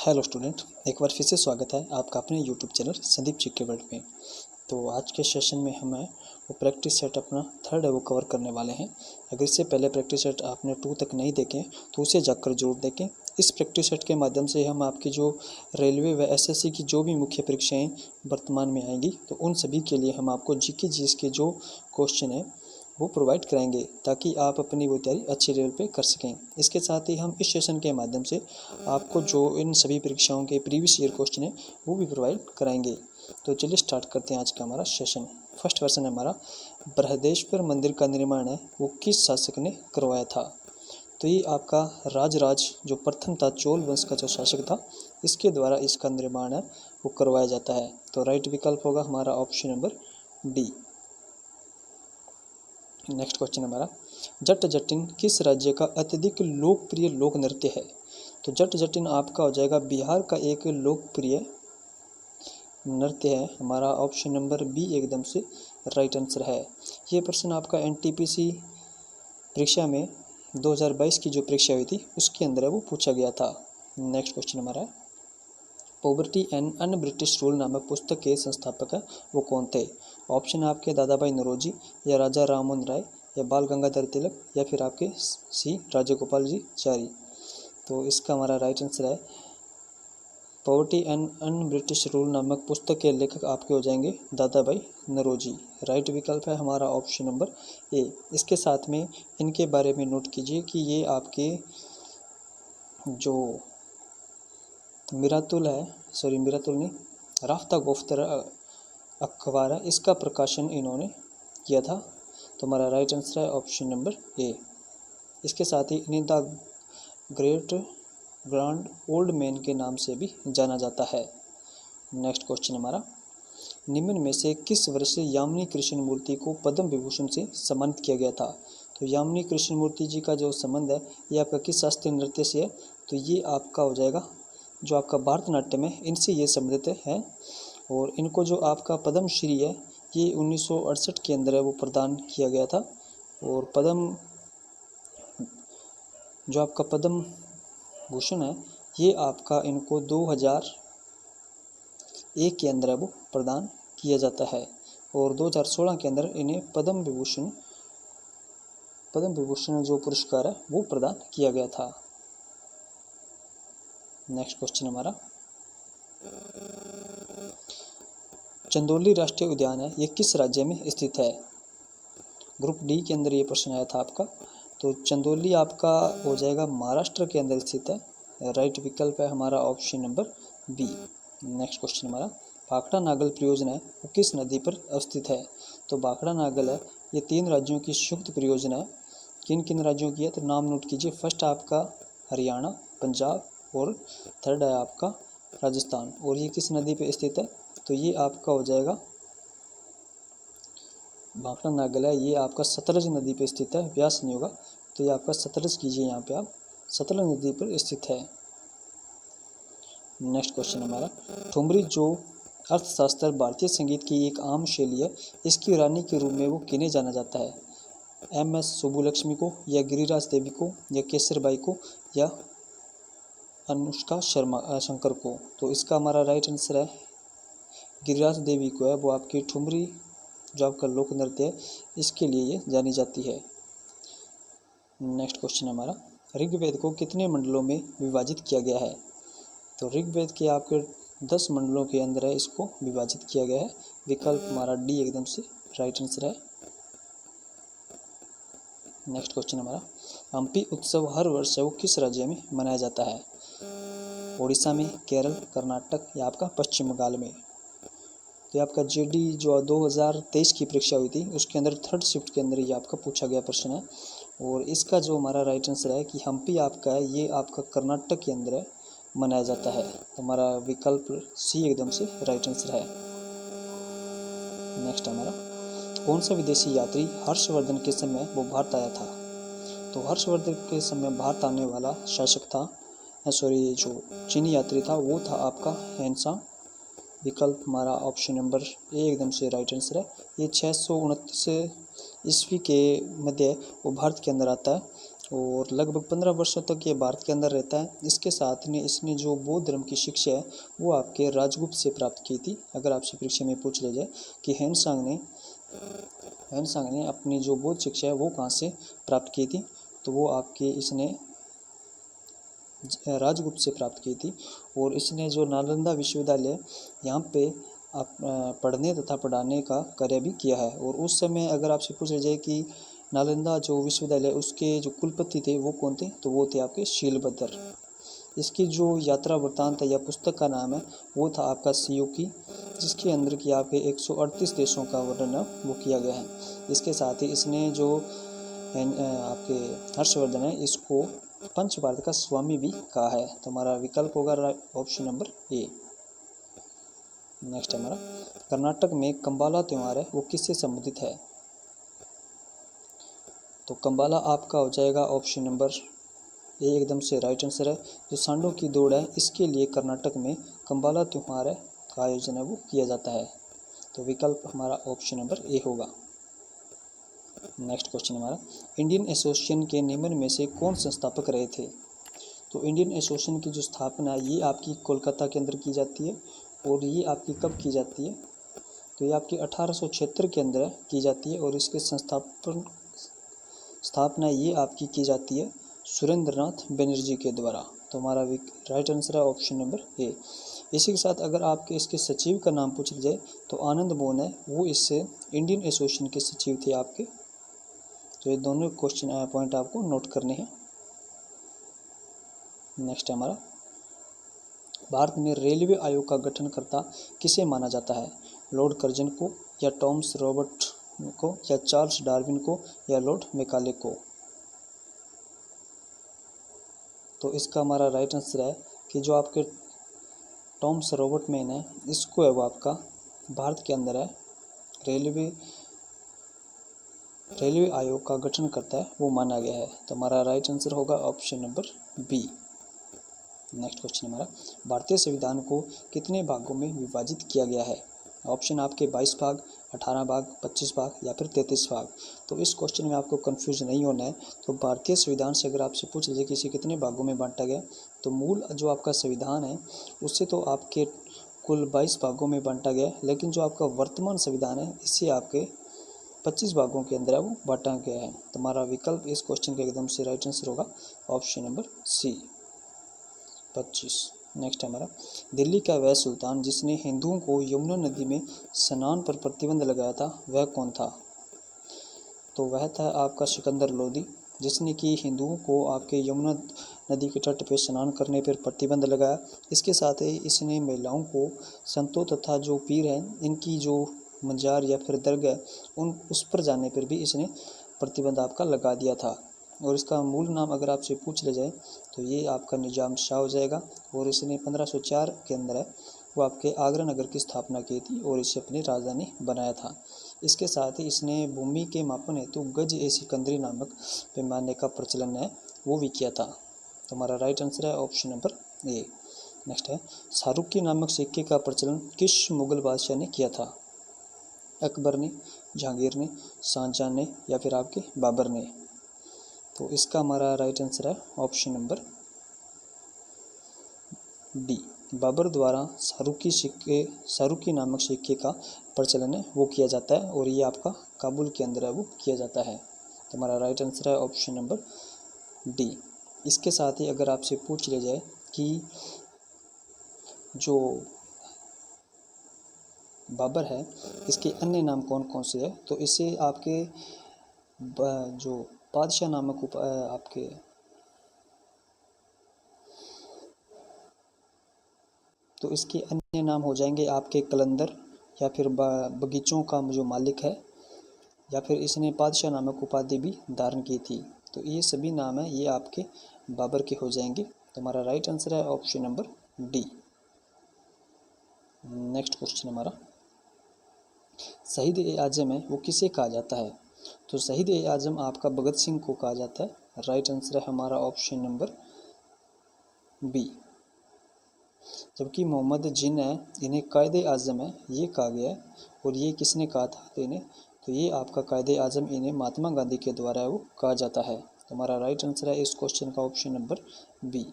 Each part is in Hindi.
हेलो स्टूडेंट, एक बार फिर से स्वागत है आपका अपने यूट्यूब चैनल संदीप जी के वर्ल्ड में। तो आज के सेशन में हमें वो प्रैक्टिस सेट अपना थर्ड है वो कवर करने वाले हैं। अगर इससे पहले प्रैक्टिस सेट आपने 2 तक नहीं देखे तो उसे जाकर जरूर देखें। इस प्रैक्टिस सेट के माध्यम से हम आपकी जो रेलवे व एसएससी की जो भी मुख्य परीक्षाएँ वर्तमान में आएंगी तो उन सभी के लिए हम आपको जीके जीएस के जो क्वेश्चन है वो प्रोवाइड कराएंगे ताकि आप अपनी वो तैयारी अच्छी लेवल पे कर सकें। इसके साथ ही हम इस सेशन के माध्यम से आपको जो इन सभी परीक्षाओं के प्रीवियस ईयर क्वेश्चन है वो भी प्रोवाइड कराएंगे। तो चलिए स्टार्ट करते हैं आज का हमारा सेशन। फर्स्ट क्वेश्चन है हमारा, बृहदेश्वर मंदिर का निर्माण है वो किस शासक ने करवाया था? तो ये आपका राजराज जो प्रथम था, चोल वंश का जो शासक था, इसके द्वारा इसका निर्माण है वो करवाया जाता है। तो राइट विकल्प होगा हमारा option number D. Next question हमारा, जट जटिन किस राज्य का अत्यधिक लोकप्रिय लोक नृत्य है? तो जट जटिन आपका हो जाएगा बिहार का एक लोकप्रिय नृत्य है। हमारा ऑप्शन नंबर बी एकदम से राइट आंसर है। ये प्रश्न आपका एनटीपीसी परीक्षा में 2022 की जो परीक्षा हुई थी उसके अंदर वो पूछा गया था। नेक्स्ट क्वेश्चन हमारा, poverty and un British rule नामक पुस्तक के संस्थापक है वो कौन थे? ऑप्शन आपके दादा भाई नौरोजी या राजा राममोहन राय या बाल गंगाधर तिलक या फिर आपके सी राजगोपाल जी चारी। तो इसका हमारा राइट आंसर है poverty and un British rule नामक पुस्तक के लेखक आपके हो जाएंगे दादा भाई नौरोजी। राइट विकल्प है हमारा ऑप्शन नंबर ए। इसके साथ में इनके बारे में नोट कीजिए कि ये आपके जो मिरातुल नहीं, राफ्ता गोफ्तर अखबार है, इसका प्रकाशन इन्होंने किया था। तो हमारा राइट आंसर है ऑप्शन नंबर ए। इसके साथ ही इन्हें the great grand old man के नाम से भी जाना जाता है। नेक्स्ट क्वेश्चन हमारा, निम्न में से किस वर्ष यामिनी कृष्णमूर्ति को पद्म विभूषण से सम्मानित किया गया था? तो यामिनी कृष्णमूर्ति जी का जो संबंध है ये आपका किस शास्त्रीय नृत्य से है? तो ये आपका हो जाएगा जो आपका भरतनाट्यम है, इनसे ये संबंधित है। और इनको जो आपका पद्मश्री है ये 1968 के अंदर है वो प्रदान किया गया था। और जो आपका पद्म भूषण है ये आपका इनको 2001 के अंदर है वो प्रदान किया जाता है। और 2016 के अंदर इन्हें पद्म विभूषण जो पुरस्कार है वो प्रदान किया गया था। नेक्स्ट क्वेश्चन हमारा, चंदौली राष्ट्रीय उद्यान है ये किस राज्य में स्थित है? ग्रुप डी के अंदर ये प्रश्न आया था आपका। तो चंदौली आपका हो जाएगा महाराष्ट्र के अंदर स्थित है। राइट विकल्प है हमारा option number B. Next question हमारा, भाखड़ा नागल परियोजना है वो किस नदी पर अवस्थित है? तो भाखड़ा नागल है ये 3 राज्यों की संयुक्त परियोजना है। किन किन राज्यों की है? तो नाम नोट कीजिए। फर्स्ट आपका हरियाणा, पंजाब और थर्ड है आपका राजस्थान। और ये किस नदी पे स्थित है? तो ये आपका हो जाएगा भाखड़ा नागल है ये आपका सतलज नदी पे स्थित है, व्यास नहीं होगा। तो ये आपका सतलज कीजिए, यहाँ पे आप सतलज नदी पर स्थित है। नेक्स्ट क्वेश्चन हमारा, ठुमरी जो अर्थशास्त्र भारतीय संगीत की एक आम शैली है इसकी रानी के रूप में वो किन्हें जाना जाता है? MS सुब्बुलक्ष्मी को या गिरिराज देवी को या केसरबाई को या अनुष्का शंकर को? तो इसका हमारा राइट आंसर है गिरिराज देवी को है। वो आपकी ठुमरी जो आपका लोक नृत्य है इसके लिए ये जानी जाती है। नेक्स्ट क्वेश्चन हमारा, ऋग्वेद को कितने मंडलों में विभाजित किया गया है? तो ऋग्वेद के आपके 10 मंडलों के अंदर है इसको विभाजित किया गया है। विकल्प हमारा डी एकदम से राइट आंसर है। नेक्स्ट क्वेश्चन हमारा, हम्पी उत्सव हर वर्ष है वो किस राज्य में मनाया जाता है? उड़ीसा में, केरल, कर्नाटक या आपका पश्चिम बंगाल में? तो आपका जेडी जो 2023 की परीक्षा हुई थी उसके अंदर थर्ड शिफ्ट के अंदर ये आपका पूछा गया प्रश्न है। और इसका जो हमारा राइट आंसर है कि हम्पी आपका है ये आपका कर्नाटक के अंदर है मनाया जाता है। तो हमारा विकल्प सी एकदम से राइट आंसर है। नेक्स्ट हमारा, कौन सा विदेशी यात्री हर्षवर्धन के समय वो भारत आया था? तो हर्षवर्धन के समय भारत आने वाला शासक था जो चीनी यात्री था वो था आपका हेनसांग। विकल्प हमारा ऑप्शन नंबर ए एकदम से राइट आंसर है। ये 629 ईस्वी के मध्य वो भारत के अंदर आता है। और लगभग 15 वर्षों तक ये भारत के अंदर रहता है। इसके साथ में इसने जो बौद्ध धर्म की शिक्षा है वो आपके राजगुप्त से प्राप्त की थी। अगर आपसे परीक्षा में पूछ लिया जाए कि ह्वेनसांग ने अपनी जो बौद्ध शिक्षा है वो कहाँ से प्राप्त की थी, तो वो आपके इसने राजगुप्त से प्राप्त की थी। और इसने जो नालंदा विश्वविद्यालय यहाँ पे आप पढ़ने तथा पढ़ाने का कार्य भी किया है। और उस समय अगर आपसे पूछा जाए कि नालंदा जो विश्वविद्यालय उसके जो कुलपति थे वो कौन थे, तो वो थे आपके शीलभद्र। इसकी जो यात्रा वृत्तांत या पुस्तक का नाम है वो था आपका सियोकी, जिसके अंदर की आपके 138 देशों का वर्णन वो किया गया है। इसके साथ ही इसने जो आपके हर्षवर्धन है इसको पंच भारत का स्वामी भी कहा है। तो हमारा विकल्प होगा ऑप्शन नंबर ए। नेक्स्ट हमारा कर्नाटक में कंबाला त्यौहार है वो किससे संबंधित है, तो कंबाला आपका हो जाएगा ऑप्शन नंबर ए, एकदम से राइट आंसर है। जो सांडों की दौड़ है इसके लिए कर्नाटक में कंबाला त्यौहार का आयोजन है वो किया जाता है। तो विकल्प हमारा ऑप्शन नंबर ए होगा। नेक्स्ट क्वेश्चन हमारा इंडियन एसोसिएशन के निम्न में से कौन संस्थापक रहे थे, तो इंडियन एसोसिएशन की जो स्थापना है ये आपकी कोलकाता के अंदर की जाती है। और ये आपकी कब की जाती है, तो ये आपकी 1876 के अंदर की जाती है। और इसके स्थापना ये आपकी की जाती है सुरेंद्रनाथ बनर्जी के द्वारा। तो हमारा राइट आंसर है ऑप्शन नंबर ए। इसी के साथ अगर आपके इसके सचिव का नाम पूछ जाए तो आनंद मोहन है वो इससे इंडियन एसोसिएशन के सचिव थे आपके। तो ये दोनों क्वेश्चन पॉइंट आपको नोट करने हैं। नेक्स्ट हमारा भारत में रेलवे आयोग का गठनकर्ता किसे माना जाता है, लॉर्ड कर्जन को या टॉमस रॉबर्ट को या चार्ल्स डार्विन को या लॉर्ड मैकाले को। तो इसका हमारा राइट आंसर है कि जो आपके टॉमस रॉबर्ट मैन है इसको है वो आपका भारत के अंदर है रेलवे आयोग का गठन करता है वो माना गया है। तो हमारा राइट आंसर होगा option number B. Next question हमारा भारतीय संविधान को कितने भागों में विभाजित किया गया है, ऑप्शन आपके 22 भाग, 18 भाग, 25 भाग या फिर 33 भाग। तो इस क्वेश्चन में आपको कंफ्यूज नहीं होना है। तो भारतीय संविधान से अगर आपसे पूछ लीजिए कि इसे कितने भागों में बांटा गया, तो मूल जो आपका संविधान है उससे तो आपके कुल 22 भागों में बांटा गया, लेकिन जो आपका वर्तमान संविधान है इससे आपके 25 भागों के अंदर वो बांटा गया है। तो हमारा विकल्प इस क्वेश्चन का एकदम से राइट आंसर होगा ऑप्शन नंबर सी, 25। नेक्स्ट हमारा दिल्ली का वह सुल्तान जिसने हिंदुओं को यमुना नदी में स्नान पर प्रतिबंध लगाया था वह कौन था, तो वह था आपका सिकंदर लोदी, जिसने कि हिंदुओं को आपके यमुना नदी के तट पर स्नान करने पर प्रतिबंध लगाया। इसके साथ ही इसने महिलाओं को संतों तथा जो पीर हैं इनकी जो मजार या फिर दरगाह उस पर जाने पर भी इसने प्रतिबंध आपका लगा दिया था। और इसका मूल नाम अगर आपसे पूछ लिया जाए तो ये आपका निजाम शाह हो जाएगा। और इसने 1504 के अंदर है वो आपके आगरा नगर की स्थापना की थी और इसे अपनी राजधानी बनाया था। इसके साथ ही इसने भूमि के मापन हेतु गज ए सिकंदरी नामक पैमाने का प्रचलन है वो भी किया था। तो हमारा राइट आंसर है ऑप्शन नंबर ए। नेक्स्ट है शाहरुखी नामक सिक्के का प्रचलन किस मुगल बादशाह ने किया था, अकबर ने, जहांगीर ने, शाहजहां ने या फिर आपके बाबर ने। तो इसका हमारा राइट आंसर है ऑप्शन नंबर डी, बाबर द्वारा शाहरुखी नामक सिक्के का प्रचलन है वो किया जाता है और ये आपका काबुल के अंदर है वो किया जाता है। तो हमारा राइट आंसर है ऑप्शन नंबर डी। इसके साथ ही अगर आपसे पूछ लिया जाए कि जो बाबर है इसके अन्य नाम कौन कौन से है, तो इसे आपके जो बादशाह नामक आपके तो इसके अन्य नाम हो जाएंगे आपके कलंदर या फिर बगीचों का जो मालिक है, या फिर इसने बादशाह नामक उपाधि भी धारण की थी। तो ये सभी नाम है ये आपके बाबर के हो जाएंगे। तो हमारा राइट आंसर है option number D. Next question हमारा शहीद ए आजम है वो किसे कहा जाता है, तो शहीद ए आजम आपका भगत सिंह को कहा जाता है। राइट आंसर है हमारा ऑप्शन नंबर बी। जबकि मोहम्मद जिन है इन्हें कायदे आजम है ये कहा गया है। और ये किसने कहा था तो ये आपका कायदे आजम इन्हें महात्मा गांधी के द्वारा वो कहा जाता है। तो हमारा राइट आंसर है इस क्वेश्चन का ऑप्शन नंबर बी।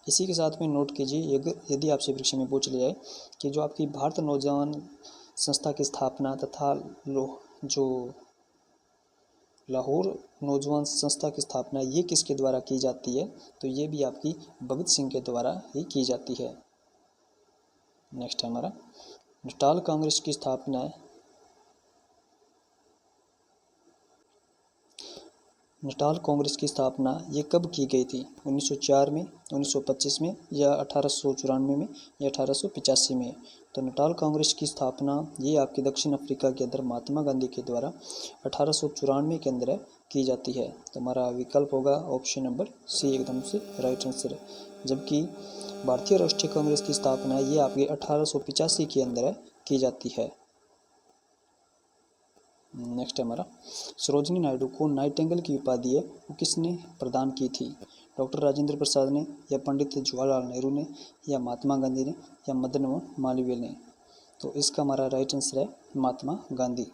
इसी के साथ में नोट कीजिए, यदि आपसे परीक्षा में पूछ लिया जाए कि जो आपकी भारत नौजवान संस्था की स्थापना तथा जो लाहौर नौजवान संस्था की स्थापना ये किसके द्वारा की जाती है, तो ये भी आपकी भगत सिंह के द्वारा ही की जाती है। नेक्स्ट है हमारा नटाल कांग्रेस की स्थापना नटाल कांग्रेस की स्थापना ये कब की गई थी? 1904 में, 1925 में, या 1894 में, या 1885 में? तो नटाल कांग्रेस की स्थापना ये आपके दक्षिण अफ्रीका के अंदर महात्मा गांधी के द्वारा 1894 के अंदर की जाती है। तो हमारा विकल्प होगा ऑप्शन नंबर सी एकदम से राइट आंसर है। जबकि भारतीय राष्ट्रीय कांग्रेस की स्थापना ये आपके 1885 के अंदर की जाती है। नेक्स्ट है हमारा सरोजिनी नायडू को नाइटिंगेल की उपाधि है वो किसने प्रदान की थी? डॉक्टर राजेंद्र प्रसाद ने, या पंडित जवाहरलाल नेहरू ने, या महात्मा गांधी ने, या मदन मोहन मालवीय ने? तो इसका हमारा राइट आंसर है महात्मा गांधी।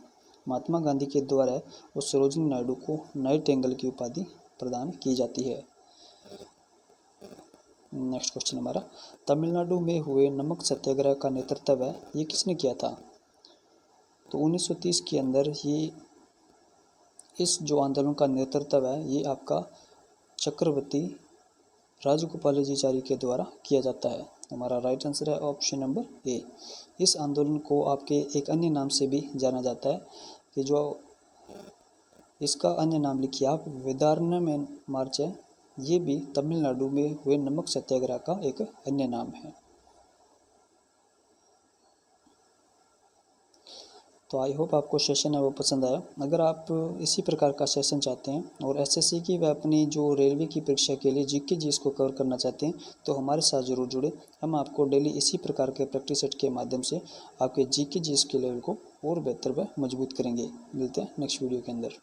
महात्मा गांधी के द्वारा वो सरोजिनी नायडू को नाइटिंगेल की उपाधि प्रदान की जाती है। नेक्स्ट क्वेश्चन हमारा तमिलनाडु में हुए नमक सत्याग्रह का नेतृत्व है ये किसने किया था? तो 1930 के अंदर ये इस जो आंदोलन का नेतृत्व है ये आपका चक्रवर्ती राजगोपालाचारी के द्वारा किया जाता है। हमारा राइट आंसर है ऑप्शन नंबर ए। इस आंदोलन को आपके एक अन्य नाम से भी जाना जाता है कि जो इसका अन्य नाम लिखिए आप वेदारण्यम मार्च है, ये भी तमिलनाडु में हुए नमक सत्याग्रह का एक अन्य नाम है। तो आई होप आपको सेशन है वो पसंद आया। अगर आप इसी प्रकार का सेशन चाहते हैं और एसएससी की व अपनी जो रेलवे की परीक्षा के लिए जीके जीएस को कवर करना चाहते हैं तो हमारे साथ ज़रूर जुड़े। हम आपको डेली इसी प्रकार के प्रैक्टिस सेट के माध्यम से आपके जीके जीएस के लेवल को और बेहतर व मजबूत करेंगे। मिलते हैं नेक्स्ट वीडियो के अंदर।